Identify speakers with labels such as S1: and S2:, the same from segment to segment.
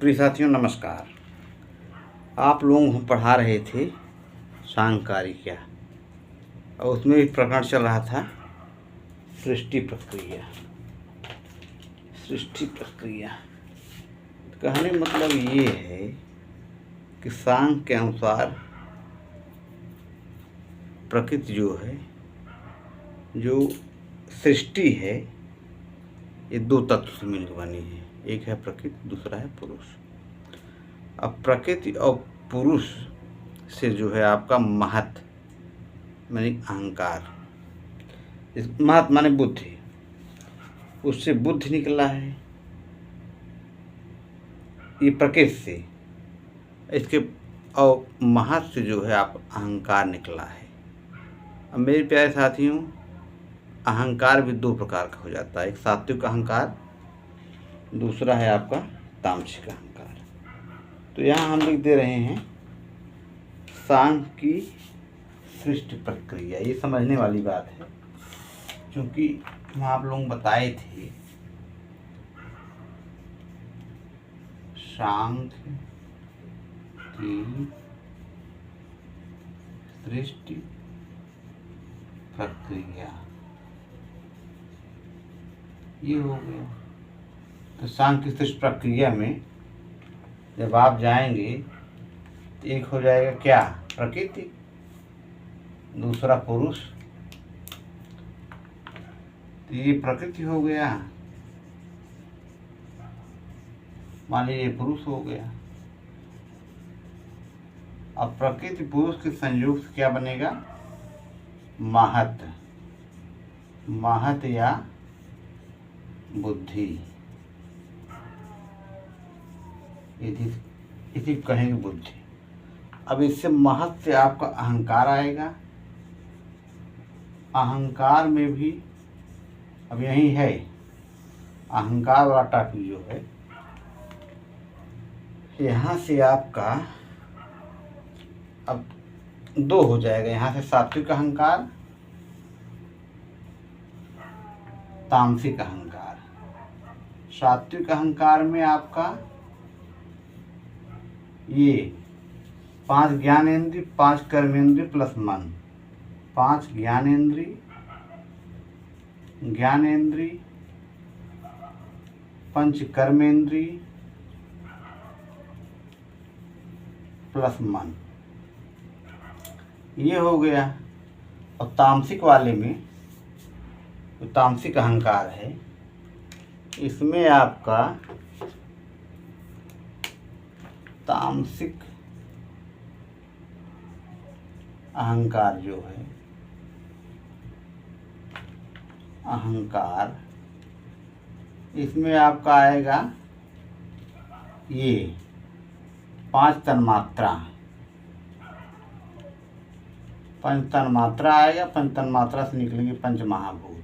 S1: प्रिय साथियों नमस्कार। आप लोग हम पढ़ा रहे थे सांख्यिकी और उसमें भी प्रकरण चल रहा था सृष्टि प्रक्रिया। कहने का मतलब ये है कि सांख्य के अनुसार प्रकृति जो है, जो सृष्टि है, ये दो तत्व से मिलकर बनी है। एक है प्रकृति, दूसरा है पुरुष। अब प्रकृति और पुरुष से जो है आपका महत माने अहंकार, इस महत माने बुद्धि, उससे बुद्धि निकला है ये प्रकृति से, इसके और महत से जो है आप अहंकार निकला है। अब मेरे प्यारे साथियों, अहंकार भी दो प्रकार का हो जाता है। एक सात्विक अहंकार, दूसरा है आपका तामसिक अहंकार। तो यहाँ हम लिख दे रहे हैं सांख्य की सृष्टि प्रक्रिया। ये समझने वाली बात है, क्योंकि हम आप लोग बताए थे सांख्य की सृष्टि प्रक्रिया ये हो गया। तो सांख्य की सृष्टि प्रक्रिया में जब आप जाएंगे तो एक हो जाएगा क्या, प्रकृति, दूसरा पुरुष। तो ये प्रकृति हो गया, मान लीजिए ये पुरुष हो गया। अब प्रकृति पुरुष के संयोग से क्या बनेगा, महत, महत या बुद्धि, इसी कहेंगे बुद्धि। अब इससे महत से आपका अहंकार आएगा। अहंकार में भी अब यही है, अहंकार वाला टॉपिक जो है, यहाँ से आपका अब दो हो जाएगा। यहाँ से सात्विक अहंकार, तामसिक अहंकार। सात्विक अहंकार में आपका ये 5 ज्ञानेंद्रिय, 5 कर्मेंद्रिय प्लस मन, 5 ज्ञानेंद्रिय, 5 कर्मेंद्रिय प्लस मन, ये हो गया। और तामसिक वाले में, जो तामसिक अहंकार है, इसमें आपका तामसिक अहंकार जो है, अहंकार, इसमें आपका आएगा ये 5 तन्मात्रा, 5 तन्मात्रा आएगा। 5 तन्मात्रा से निकलेंगे 5 महाभूत।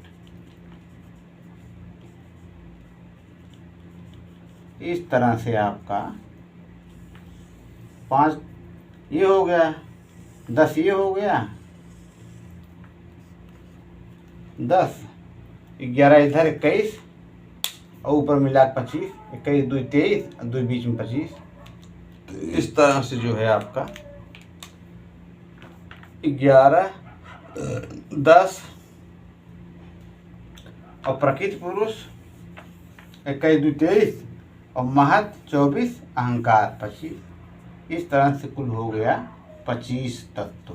S1: इस तरह से आपका 5 ये हो गया, 10 ये हो गया, 10, 11 इधर 21 और ऊपर मिला 25, 21 2 23 और 2 बीच में 25। तो इस तरह से जो है आपका 11 10 और प्रकृति पुरुष 21 2 23 और महत 24, अहंकार 25। इस तरह से कुल हो गया 25 तत्व।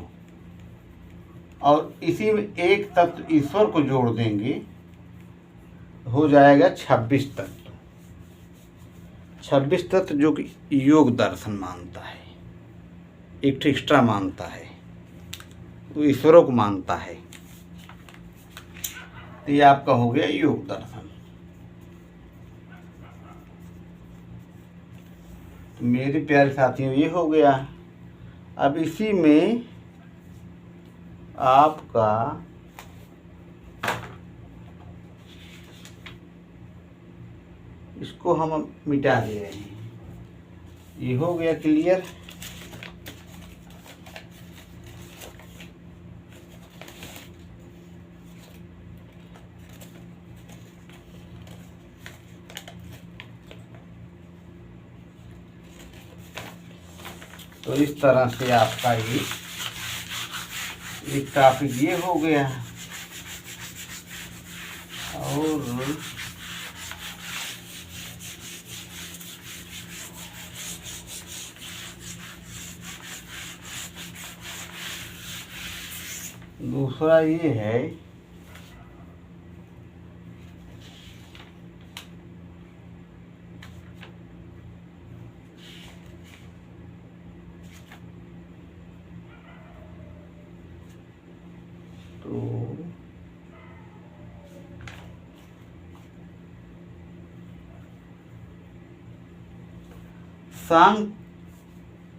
S1: और इसी में एक तत्व ईश्वर को जोड़ देंगे, हो जाएगा 26 तत्व। 26 तत्व जो कि योग दर्शन मानता है, एक एक्स्ट्रा मानता है, वो ईश्वरों को मानता है। तो ये आपका हो गया योग दर्शन। तो मेरे प्यारे साथियों, ये हो गया। अब इसी में आपका इसको हम मिटा दे रहे हैं। ये हो गया क्लियर। तो इस तरह से आपका ये एक टॉपिक ये हो गया। और दूसरा ये है तो सांग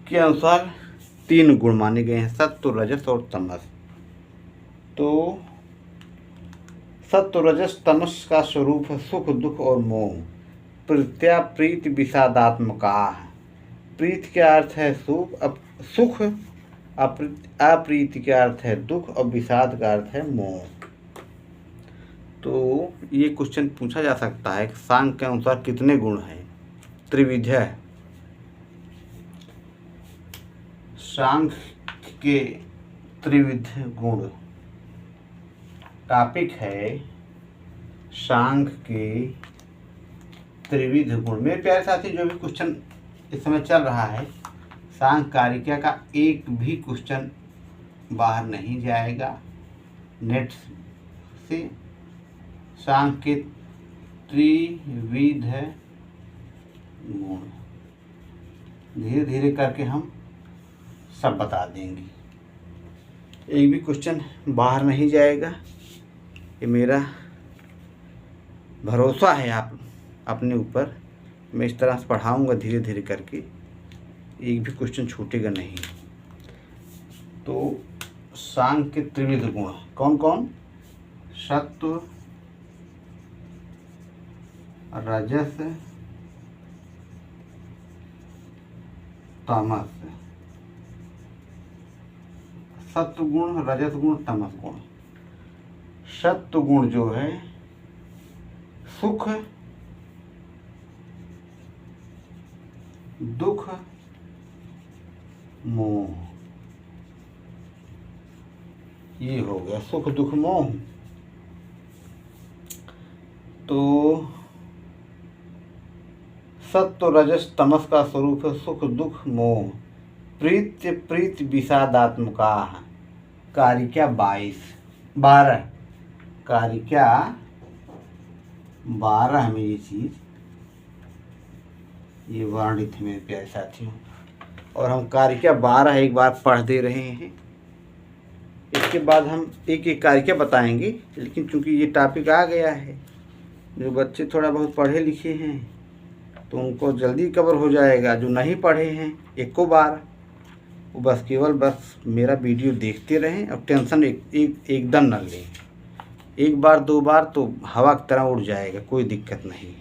S1: के अनुसार 3 गुण माने गए हैं, सत्व, रजस और तमस। तो सत्व, रजस, तमस का स्वरूप है सुख, दुख और मोह। प्रीत्या प्रीति विषादात्मका। प्रीति का अर्थ है सुख, अप्रीति का अर्थ है दुख और विषाद का अर्थ है मोह। तो ये क्वेश्चन पूछा जा सकता है कि सांग के अनुसार कितने गुण हैं? त्रिविध है। सांग के त्रिविध गुण टॉपिक है सांग के त्रिविध गुण। मेरे प्यारे साथी, जो भी क्वेश्चन इस समय चल रहा है, सांग कारिका का एक भी क्वेश्चन बाहर नहीं जाएगा नेट से। सांग के त्रिविध गुण धीरे धीरे करके हम सब बता देंगे, एक भी क्वेश्चन बाहर नहीं जाएगा। ये मेरा भरोसा है आप अपने ऊपर। मैं इस तरह से पढ़ाऊँगा धीरे धीरे करके, एक भी क्वेश्चन छूटेगा नहीं। तो सांग के त्रिविध गुण कौन कौन? सत्व, रजस, तमस। सत्व गुण, रजस गुण, तमस गुण। सत्व गुण जो है सुख, दुख, मोह, ये हो गया सुख, दुख, मोह। तो सत्व, रजस, तमस का स्वरूप है सुख, दुख, मोह। प्रीत्य प्रीति विषादात्मका। कारिका 12 कारिका 12 में ये चीज़ ये वर्णित है मेरे प्यारे साथियों। और हम कारिका 12 एक बार पढ़ दे रहे हैं। इसके बाद हम एक एक कारिका बताएंगे, लेकिन चूंकि ये टॉपिक आ गया है, जो बच्चे थोड़ा बहुत पढ़े लिखे हैं तो उनको जल्दी कवर हो जाएगा। जो नहीं पढ़े हैं एको बार, वो बस केवल मेरा वीडियो देखते रहें और टेंशन एकदम न लें। एक बार 2 बार तो हवा की तरह उड़ जाएगा, कोई दिक्कत नहीं।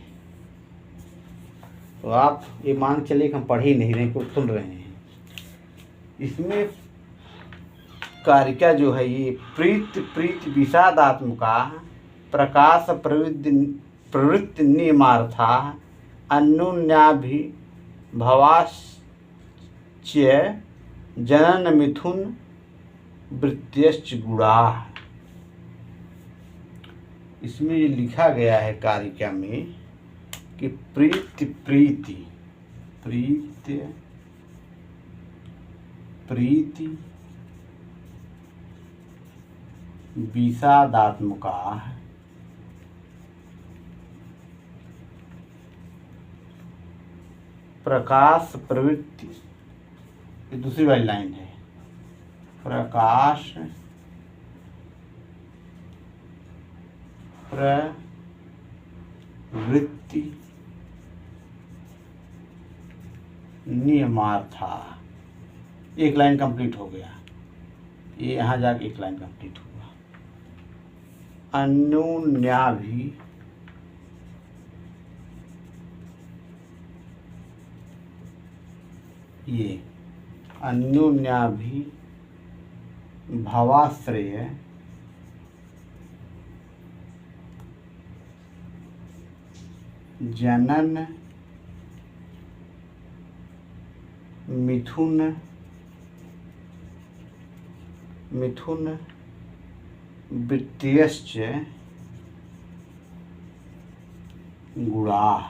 S1: तो आप ये मान चले कि हम पढ़ ही नहीं रहे, कुछ सुन रहे हैं। इसमें कारिका जो है ये प्रीति विषादात्मका, प्रकाश प्रवृत्ति नियमार्था, अन्योन्याभिभवाश्च जनन मिथुन वृत्त्यश्च गुणा। इसमें ये लिखा गया है कारिका में कि प्रीति विषादात्मका, प्रकाश प्रवृत्ति, ये दूसरी वाली लाइन है, प्रकाश प्रवृत्ति नियमार्था। एक लाइन कंप्लीट हो गया, ये यहाँ जाके एक लाइन कंप्लीट हुआ। अन्योन्याभि ये अन्योन्याभि भावाश्रय जनन मिथुन मिथुन वृत्तियश्च गुणाः।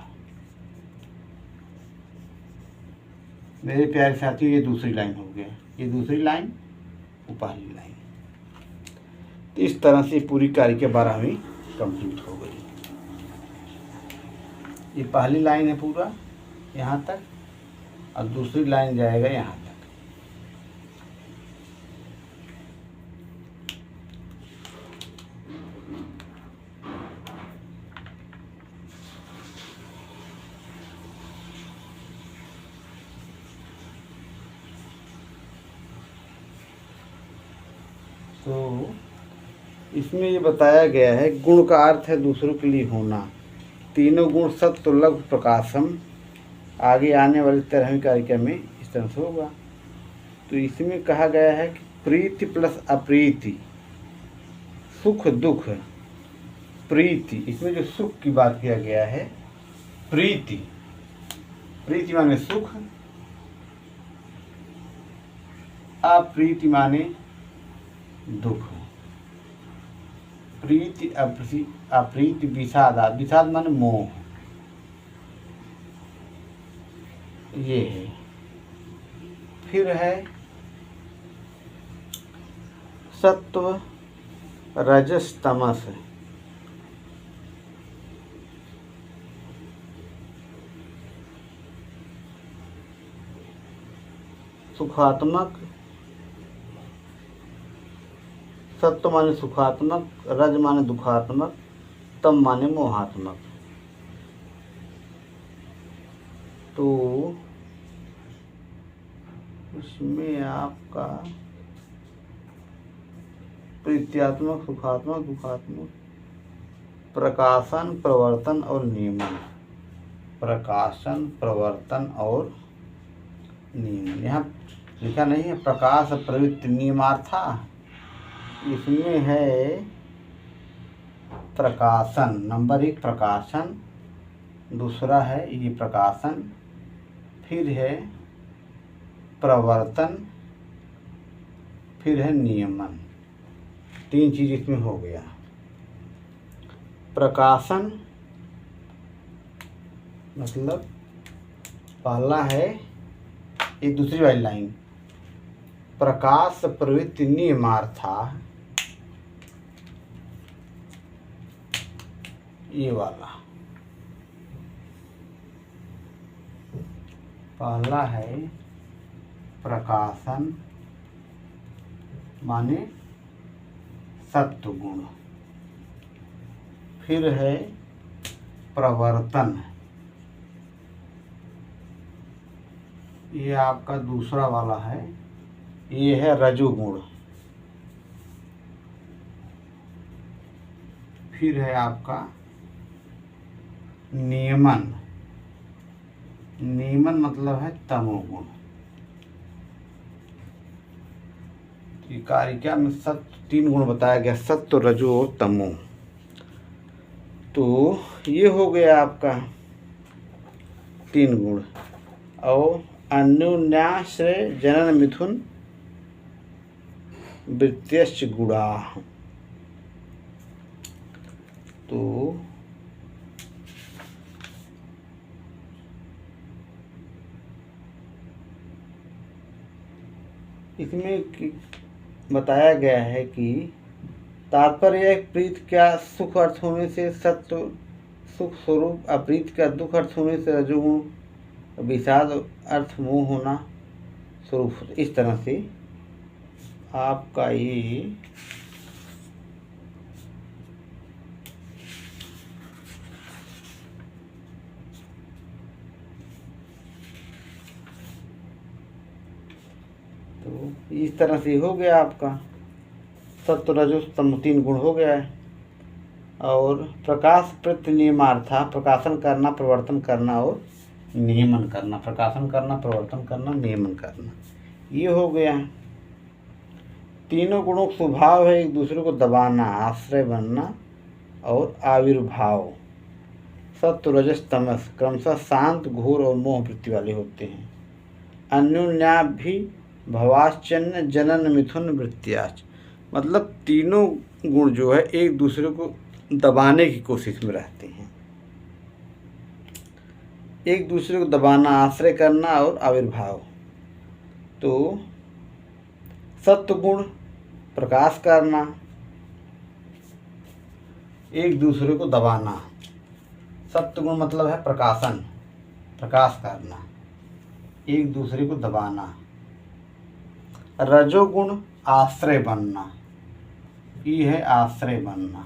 S1: मेरे प्यारे साथियों, ये दूसरी लाइन हो गया, ये दूसरी लाइन, वो पहली लाइन। तो इस तरह से पूरी कारिका 12वीं कंप्लीट हो गई। ये पहली लाइन है पूरा यहाँ तक, और दूसरी लाइन जाएगा यहाँ तक। तो इसमें ये बताया गया है, गुण का अर्थ है दूसरों के लिए होना। तीनों गुण सत्व लघु प्रकाशम आगे आने वाली 13वीं कारिका में इस तरह से होगा। तो इसमें कहा गया है कि प्रीति प्लस अप्रीति, सुख दुख, प्रीति, इसमें जो सुख की बात किया गया है, प्रीति, प्रीति माने सुख, अप्रीति माने दुख। प्रीति अप्रीति विषाद, विषाद माने मोह, ये है। फिर है सत्व रजस तमस, सुखात्मक, सत्व माने सुखात्मक, रज माने दुखात्मक, तम माने मोहात्मक। तो इसमें आपका प्रीत्यात्मक, सुखात्मक, दुखात्मक, प्रकाशन, प्रवर्तन और नियमन, प्रकाशन, प्रवर्तन और नियमन। यहाँ लिखा नहीं है प्रकाश प्रवृत्ति नियमार्था, इसमें है प्रकाशन, नंबर 1 प्रकाशन, दूसरा है ये प्रकाशन, फिर है प्रवर्तन, फिर है नियमन। 3 चीज इसमें हो गया। प्रकाशन मतलब पहला है ये दूसरी वाली लाइन, प्रकाश प्रवृत्ति नियमार्था, ये वाला पहला है प्रकाशन माने सत्व गुण, फिर है प्रवर्तन, ये आपका दूसरा वाला है, ये है रजोगुण, फिर है आपका नियमन, नियमन मतलब है तमोगुण। कारिका में सत्व 3 गुण बताया गया, सत्व रजो और तमो। तो ये हो गया आपका 3 गुण। और अन्योन्याश्रय जनन मिथुन वृत्त्यश्च गुणा। तो इसमें बताया गया है कि तात्पर्य प्रीत का सुख अर्थ होने से सत्व सुख स्वरूप, अप्रीत का दुख अर्थ होने से रजोगुण, विषाद अर्थ मोह होना स्वरूप। इस तरह से आपका ये तो इस तरह से हो गया आपका सत्व रजो तम 3 गुण हो गया है। और प्रकाश प्रत्य नियमार्था, प्रकाशन करना, प्रवर्तन करना और नियमन करना, प्रकाशन करना, प्रवर्तन करना, नियमन करना, ये हो गया। तीनों गुणों का स्वभाव है एक दूसरे को दबाना, आश्रय बनना और आविर्भाव। सत्व रजस तमस क्रमशः शांत, घोर और मोह वृत्ति वाले होते हैं। अन्योन्याभि भवाश्चन्य जनन मिथुन वृत्त्याश्च, मतलब तीनों गुण जो है एक दूसरे को दबाने की कोशिश में रहते हैं। एक दूसरे को दबाना, आश्रय करना और आविर्भाव। तो सत्व गुण प्रकाश करना, एक दूसरे को दबाना। सत्व गुण मतलब है प्रकाशन, प्रकाश करना, एक दूसरे को दबाना। रजोगुण आश्रय बनना, ये है आश्रय बनना।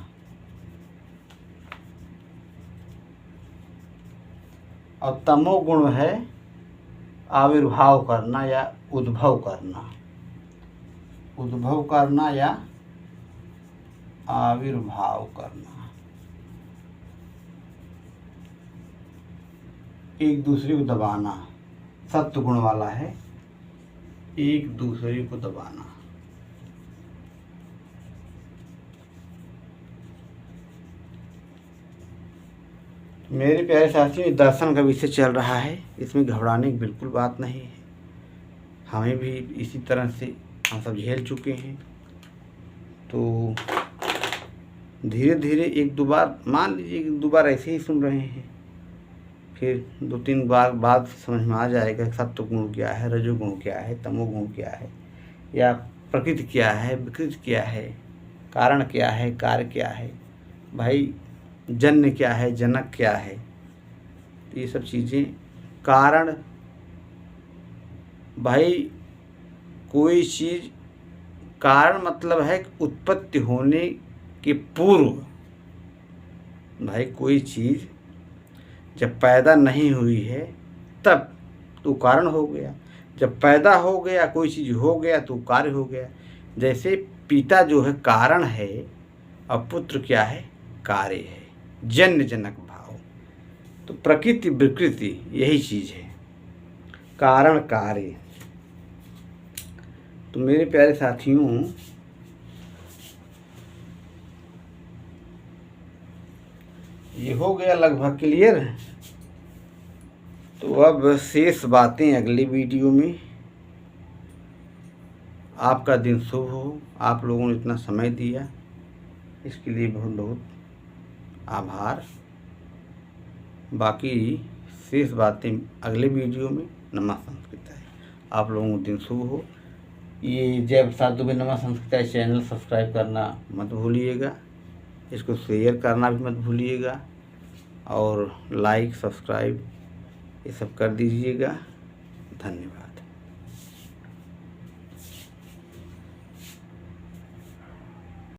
S1: और तमोगुण है आविर्भाव करना या उद्भव करना, उद्भव करना या आविर्भाव करना। एक दूसरे को दबाना सत्व गुण वाला है, एक दूसरे को दबाना। मेरे प्यारे साथियों, दर्शन का विषय चल रहा है, इसमें घबराने की बिल्कुल बात नहीं है। हमें भी इसी तरह से हम सब झेल चुके हैं। तो धीरे धीरे एक दो बार, मान लीजिए कि 2 बार ऐसे ही सुन रहे हैं, फिर 2-3 बार बाद समझ में आ जाएगा सत्व गुण क्या है, रजोगुण क्या है, तमोगुण क्या है, या प्रकृति क्या है, विकृति क्या है, कारण क्या है, कार्य क्या है, भाई जन्य क्या है, जनक क्या है। तो ये सब चीज़ें कारण, भाई कोई चीज़ कारण मतलब है उत्पत्ति होने के पूर्व। भाई कोई चीज़ जब पैदा नहीं हुई है तब तो कारण हो गया, जब पैदा हो गया कोई चीज़ हो गया तो कार्य हो गया। जैसे पिता जो है कारण है और पुत्र क्या है, कार्य है, जन्य जनक भाव। तो प्रकृति विकृति यही चीज़ है, कारण कार्य। तो मेरे प्यारे साथियों, ये हो गया लगभग क्लियर। तो अब शेष बातें अगली वीडियो में। आपका दिन शुभ हो। आप लोगों ने इतना समय दिया, इसके लिए बहुत बहुत आभार। बाकी शेष बातें अगले वीडियो में। नमः संस्कृताय। आप लोगों को दिन शुभ हो। ये जय प्रसाद दुबे नमः संस्कृताय चैनल सब्सक्राइब करना मत भूलिएगा, इसको शेयर करना भी मत भूलिएगा, और लाइक सब्सक्राइब ये सब कर दीजिएगा। धन्यवाद।